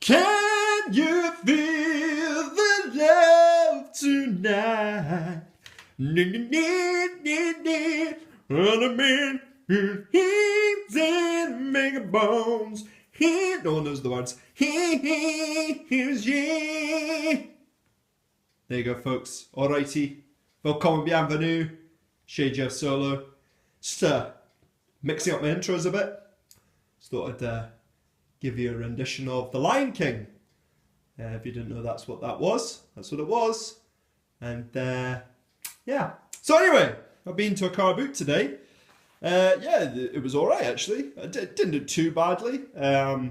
Can you feel the love tonight? On a man who he's in mega bones. No one knows the words. Here's yeah. There you go, folks. Alrighty. Welcome, bienvenue. Chez Jeff Solo. Just mixing up my intros a bit. Just thought I'd give you a rendition of The Lion King. If you didn't know that's what that was. That's what it was. And yeah. So anyway, I've been to a Carboot today. Yeah, it was alright actually. I didn't do too badly. I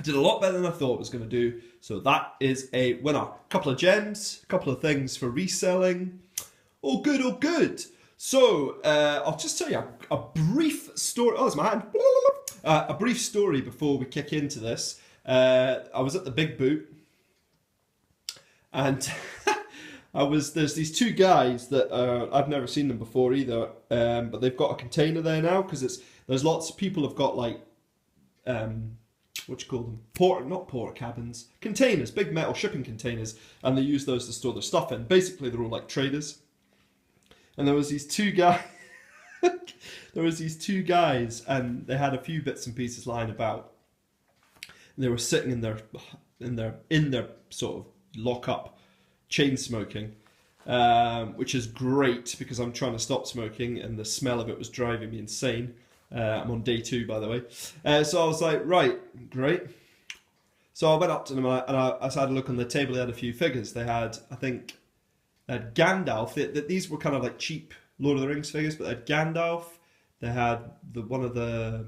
did a lot better than I thought I was going to do. So that is a winner. A couple of gems, a couple of things for reselling. All good, all good. So I'll just tell you a brief story. Oh, it's my hand. A brief story before we kick into this. I was at the Big Boot. And there's these two guys that I've never seen them before either, but they've got a container there now because there's lots of people have got like what you call them, not porta cabins, containers, big metal shipping containers, and they use those to store their stuff in. Basically, they're all like traders. And there was these two guys. And they had a few bits and pieces lying about. And they were sitting in their sort of lock up. Chain smoking, which is great because I'm trying to stop smoking and the smell of it was driving me insane. I'm on day 2, by the way. So I was like, right, great. So I went up to them and I had a look on the table. They had a few figures. They had, I think, Gandalf. These were kind of like cheap Lord of the Rings figures, but they had Gandalf. They had one of the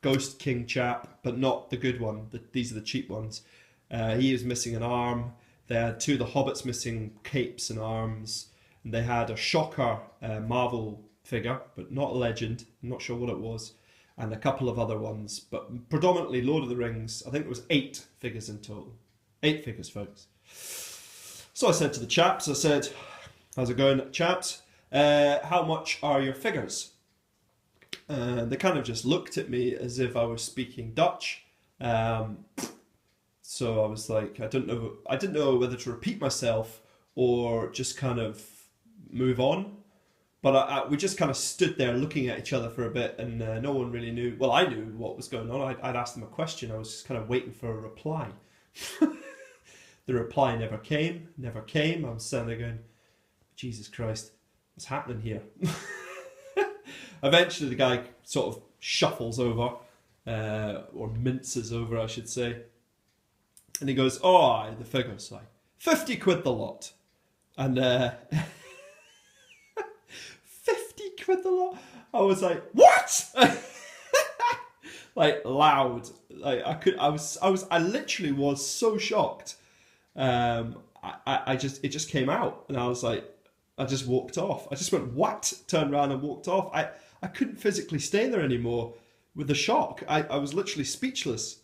Ghost King chap, but not the good one. These are the cheap ones. He was missing an arm. They had 2 of the Hobbits missing capes and arms. And they had a Shocker Marvel figure, but not a Legend. I'm not sure what it was. And a couple of other ones, but predominantly Lord of the Rings. I think it was 8 figures in total. 8 figures, folks. So I said to the chaps, I said, how's it going, chaps? How much are your figures? They kind of just looked at me as if I was speaking Dutch. So I was like, I didn't know whether to repeat myself or just kind of move on. But we just kind of stood there looking at each other for a bit, and no one really knew. Well, I knew what was going on. I'd asked them a question. I was just kind of waiting for a reply. The reply never came. I was standing there going, Jesus Christ, what's happening here? Eventually, the guy sort of shuffles over, or minces over, I should say. And he goes, oh, the figure's like 50 quid the lot. And 50 quid the lot? I was like, what? Like loud. Like I literally was so shocked. It just came out and I was like, I just walked off. I just went, what? Turned around and walked off. I couldn't physically stay there anymore with the shock. I was literally speechless.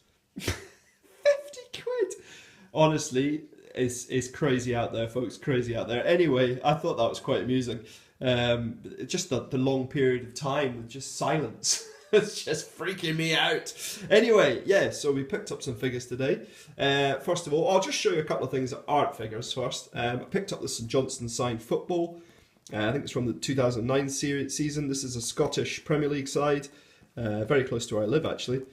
Honestly, it's crazy out there, folks. Crazy out there. Anyway, I thought that was quite amusing. Just the long period of time with just silence. It's just freaking me out. Anyway, yeah, so we picked up some figures today. First of all, I'll just show you a couple of things that aren't figures first. I picked up the St Johnstone signed football. I think it's from the 2009 season. This is a Scottish Premier League side. Very close to where I live, actually.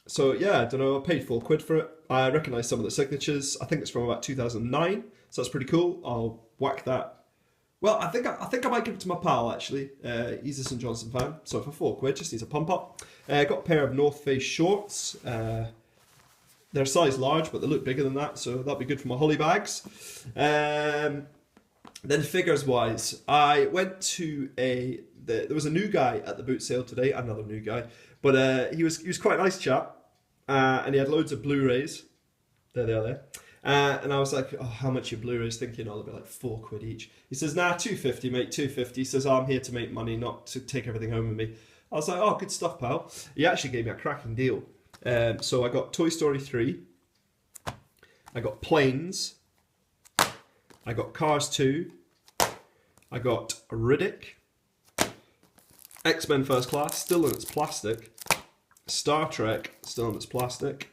So yeah, I don't know, I paid £4 for it. I recognise some of the signatures. I think it's from about 2009, so that's pretty cool. I'll whack that. Well, I think I might give it to my pal, actually. He's a St Johnstone fan, so for £4, just needs a pump up. Got a pair of North Face shorts. They're size large, but they look bigger than that, so that'll be good for my holly bags. Then figures wise, I went to there was a new guy at the boot sale today, another new guy, but he was quite a nice chap. And he had loads of Blu-rays. There they are there. And I was like, oh, how much are your Blu-rays? Thinking, oh, they'll be like £4 each. He says, nah, £2.50, mate, £2.50. He says, oh, I'm here to make money, not to take everything home with me. I was like, oh, good stuff, pal. He actually gave me a cracking deal. So I got Toy Story 3. I got Planes. I got Cars 2. I got Riddick. X-Men First Class, still in its plastic. Star Trek, still in its plastic.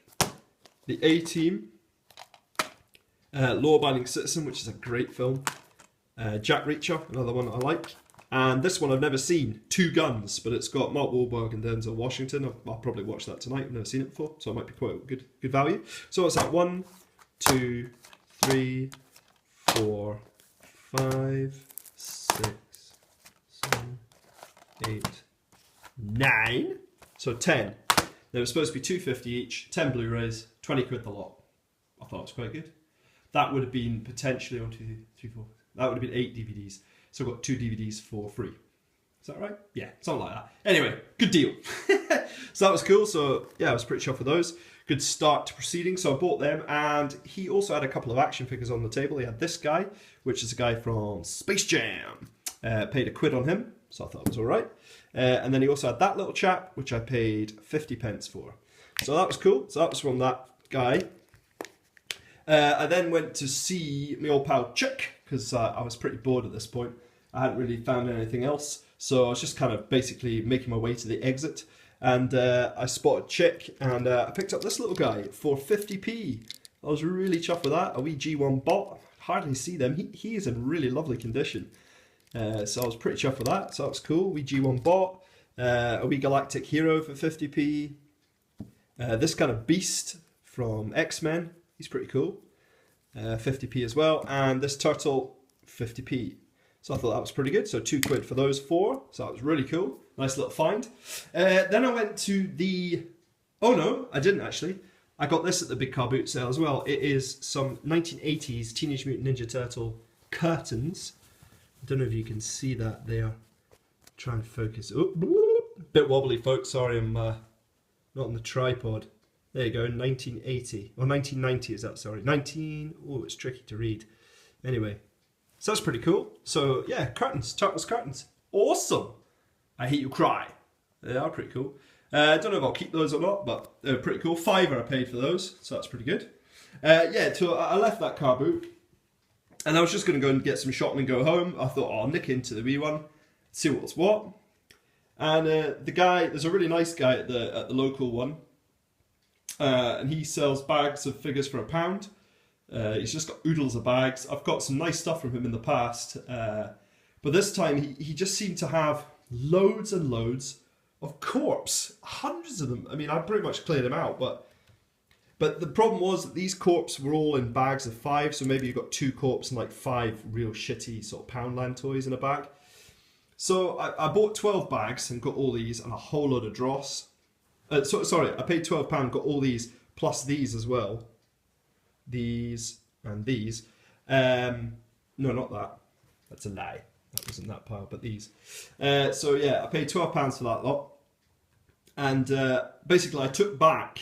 The A-Team. Law Abiding Citizen, which is a great film. Jack Reacher, another one I like. And this one I've never seen, Two Guns, but it's got Mark Wahlberg and Denzel Washington. I'll probably watch that tonight. I've never seen it before, so it might be quite good value. So what's that? 1, 2, 3, 4, 5, 6, 7, 8, 9. So 10. They were supposed to be $2.50 each, 10 Blu-rays, 20 quid the lot. I thought it was quite good. That would have been potentially 1, 2, 3, 4. That would have been 8 DVDs. So I got 2 DVDs for free. Is that right? Yeah, something like that. Anyway, good deal. So that was cool. So yeah, I was pretty chuffed with those. Good start to proceedings. So I bought them, and he also had a couple of action figures on the table. He had this guy, which is a guy from Space Jam. Paid £1 on him, so I thought it was all right. And then he also had that little chap, which I paid 50 pence for. So that was cool. So that was from that guy. I then went to see my old pal Chick, because I was pretty bored at this point. I hadn't really found anything else, so I was just kind of basically making my way to the exit, and I spotted Chick, and I picked up this little guy for 50p. I was really chuffed with that. A wee G1 bot. Hardly see them. He is in really lovely condition, so I was pretty chuffed with that. So that was cool. Wee G1 bot. A wee Galactic Hero for 50p. This kind of beast from X-Men. He's pretty cool. 50p as well. And this turtle, 50p. So I thought that was pretty good. So 2 quid for those 4. So that was really cool. Nice little find. Then I went to the... Oh no, I didn't actually. I got this at the big Carboot sale as well. It is some 1980s Teenage Mutant Ninja Turtle curtains. I don't know if you can see that there. Try and focus. Oh, bit wobbly, folks. Sorry, I'm not on the tripod. There you go, 1980. Or 1990 is that, sorry. Oh, it's tricky to read. Anyway, so that's pretty cool. So, yeah, curtains. Turtles curtains. Awesome. I Hate You Cry. They are pretty cool. I don't know if I'll keep those or not, but they're pretty cool. £5 I paid for those, so that's pretty good. Yeah, so I left that car boot, and I was just going to go and get some shopping and go home. I thought, oh, I'll nick into the wee one, see what's what. And the guy, there's a really nice guy at the local one, and he sells bags of figures for £1. He's just got oodles of bags. I've got some nice stuff from him in the past, but this time he just seemed to have loads and loads of corpse, hundreds of them. I mean, I pretty much cleared them out, but the problem was that these corpse were all in bags of 5, so maybe you've got 2 corpse and like 5 real shitty sort of Poundland toys in a bag. So I bought 12 bags and got all these and a whole load of dross. Sorry, I paid £12, got all these, plus these as well. These and these. No, not that. That's a lie. That wasn't that pile, but these. So yeah, I paid £12 for that lot. And basically I took back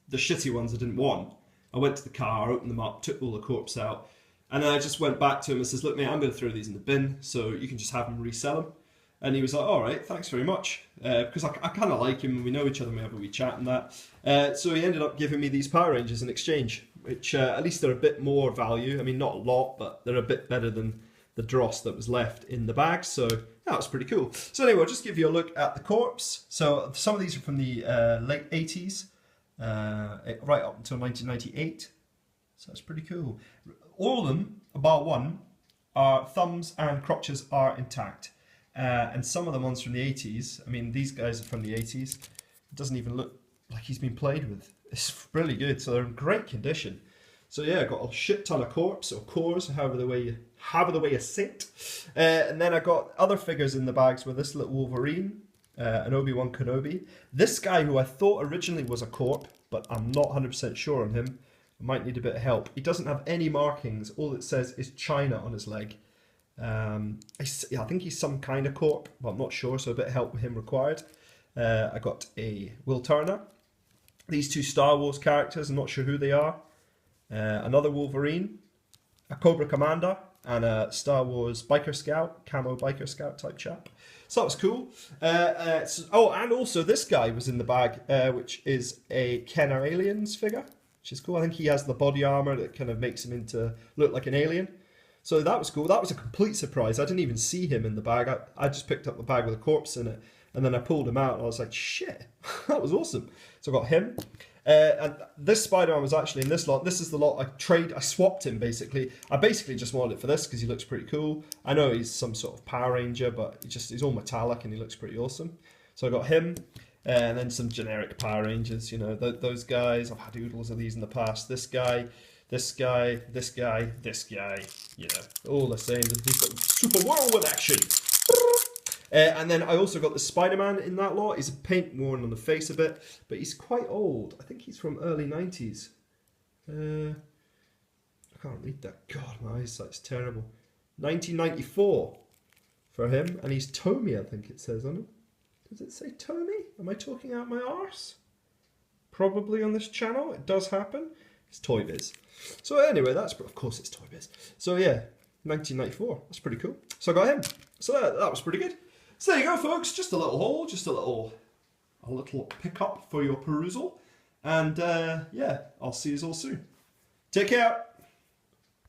the shitty ones I didn't want. I went to the car, opened them up, took all the corpse out. And then I just went back to him and says, look mate, I'm going to throw these in the bin, so you can just have them resell them. And he was like, all right, thanks very much. Because I kind of like him and we know each other and we have a wee chat and that. So he ended up giving me these Power Rangers in exchange, which at least they're a bit more value. I mean, not a lot, but they're a bit better than the dross that was left in the bag. So that was pretty cool. So anyway, I'll just give you a look at the corpse. So some of these are from the late 80s, right up until 1998. So that's pretty cool. All of them, bar one, are thumbs and crotches are intact. And some of the ones from the 80s, I mean, these guys are from the 80s. It doesn't even look like he's been played with. It's really good. So they're in great condition. So yeah, I got a shit ton of corpse or cores, however the way you say it. And then I got other figures in the bags with this little Wolverine, an Obi-Wan Kenobi. This guy who I thought originally was a corp, but I'm not 100% sure on him. I might need a bit of help. He doesn't have any markings. All it says is China on his leg. I think he's some kind of corp, but I'm not sure, so a bit of help with him required. I got a Will Turner. These 2 Star Wars characters, I'm not sure who they are. Another Wolverine, a Cobra Commander, and a Star Wars Biker Scout, camo Biker Scout type chap. So that was cool. Oh, and also this guy was in the bag, which is a Kenner Aliens figure, which is cool. I think he has the body armor that kind of makes him look like an alien. So that was cool. That was a complete surprise. I didn't even see him in the bag. I just picked up the bag with a corpse in it. And then I pulled him out and I was like, shit, that was awesome. So I got him. And this Spider-Man was actually in this lot. This is the lot I swapped him basically. I basically just wanted it for this because he looks pretty cool. I know he's some sort of Power Ranger, but he's all metallic and he looks pretty awesome. So I got him. And then some generic Power Rangers, you know, those guys. I've had oodles of these in the past. This guy, this guy, this guy, this guy. You know, all the same. He's got super whirlwind action. And then I also got the Spider-Man in that lot. He's a paint worn on the face a bit, but he's quite old. I think he's from early 90s. I can't read that. God, my eyesight's terrible. 1994 for him. And he's Tommy, I think it says on him. Does it say Tommy? Am I talking out my arse? Probably on this channel. It does happen. It's Toy Biz. So anyway, of course it's Toy Biz. So yeah, 1994. That's pretty cool. So I got him. So that was pretty good. So there you go, folks. Just a little haul, just a little pickup for your perusal. And yeah, I'll see you all soon. Take care.